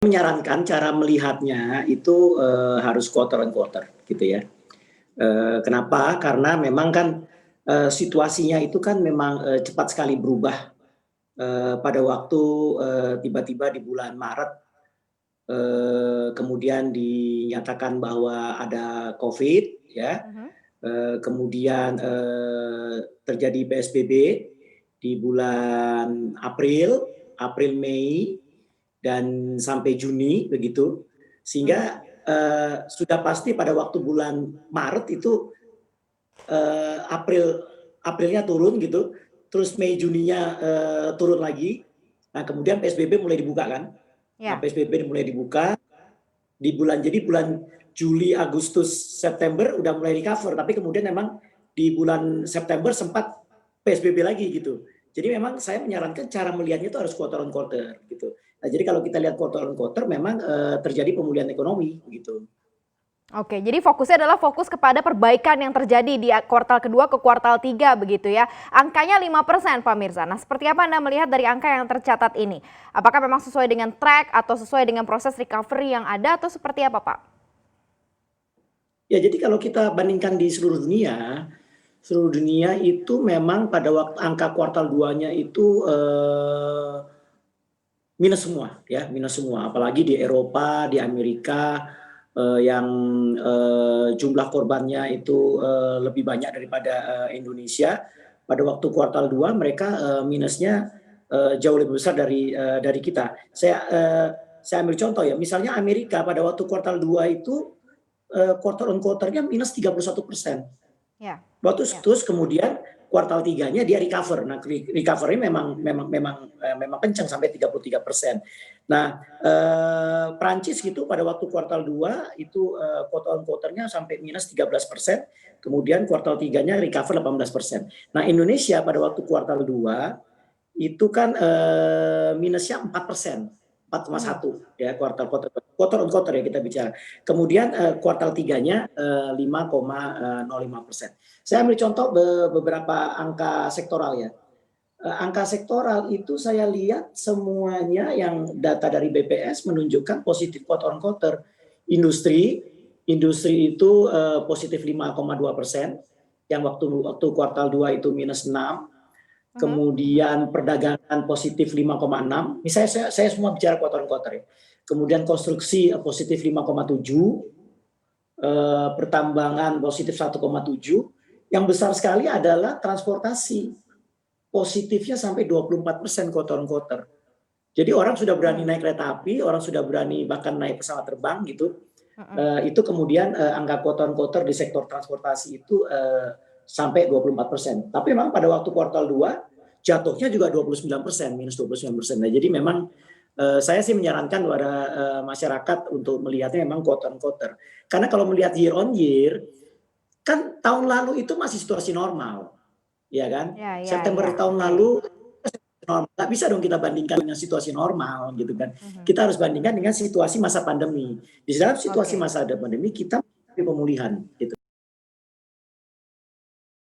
menyarankan cara melihatnya itu, harus quarter on quarter gitu ya. Kenapa? Karena memang kan, situasinya itu kan memang, cepat sekali berubah, pada waktu, tiba-tiba di bulan Maret, kemudian dinyatakan bahwa ada Covid ya, Mhm. kemudian, terjadi PSBB di bulan April, Mei, dan sampai Juni begitu. Mhm. Sehingga, sudah pasti pada waktu bulan Maret itu, Aprilnya turun gitu, terus Mei, Juninya, turun lagi. Nah kemudian PSBB mulai dibuka kan. Nah Ya. PSBB mulai dibuka, jadi bulan Juli, Agustus, September udah mulai recover, tapi kemudian memang di bulan September sempat PSBB lagi gitu. Jadi memang saya menyarankan cara melihatnya itu harus quarter on quarter gitu. Nah jadi kalau kita lihat quarter on quarter memang, terjadi pemulihan ekonomi gitu. Oke, jadi fokusnya adalah fokus kepada perbaikan yang terjadi di kuartal kedua ke kuartal 3 begitu ya. Angkanya 5% Pak Mirza. Nah, seperti apa Anda melihat dari angka yang tercatat ini? Apakah memang sesuai dengan track atau sesuai dengan proses recovery yang ada atau seperti apa, Pak? Ya jadi kalau kita bandingkan di seluruh dunia itu memang pada waktu angka kuartal 2-nya itu, minus semua ya, minus semua. Apalagi di Eropa, di Amerika, yang, jumlah korbannya itu, lebih banyak daripada, Indonesia. Pada waktu kuartal 2 mereka, minusnya, jauh lebih besar dari kita. Saya ambil contoh ya, misalnya Amerika pada waktu kuartal 2 itu, quarter on quarter-nya minus 31%. Ya. Ya. Terus kemudian kuartal 3-nya dia recover. Nah, recovery memang kencang sampai 33%. Nah, Prancis gitu pada waktu kuartal 2 itu, quarter on quarter-nya sampai minus 13%, kemudian kuartal 3-nya recover 18%. Nah, Indonesia pada waktu kuartal 2 itu kan, minusnya 4%, Mhm. 4,1 ya quarter on quarter ya kita bicara. Kemudian, kuartal 3-nya, 5,05%. Saya ambil contoh beberapa angka sektoral ya. Angka sektoral itu saya lihat semuanya yang data dari BPS menunjukkan positif quarter on quarter. Industri industri itu, positif 5,2%, yang waktu kuartal 2 itu minus 6. Mhm. Kemudian perdagangan positif 5,6, misalnya saya semua bicara quarter on quarter ya. Kemudian konstruksi, positif 5,7, pertambangan positif 1,7, yang besar sekali adalah transportasi, positifnya sampai 24% quarter on quarter. Jadi orang sudah berani Mhm. naik kereta api, orang sudah berani bahkan naik pesawat terbang gitu, Mhm. itu kemudian, angka quarter on quarter di sektor transportasi itu, sampai 24%. Tapi memang pada waktu kuartal 2 jatuhnya juga 29%, minus 29%. Nah jadi memang, saya sih menyarankan kepada, masyarakat untuk melihatnya memang quarter on quarter. Karena kalau melihat year on year, kan tahun lalu itu masih situasi normal, ya kan. Ya, ya, September ya. tahun Oke. lalu nggak bisa dong kita bandingkan dengan situasi normal gitu kan. Mhm. Kita harus bandingkan dengan situasi masa pandemi. Di dalam situasi Oke. masa ada pandemi kita pemulihan gitu.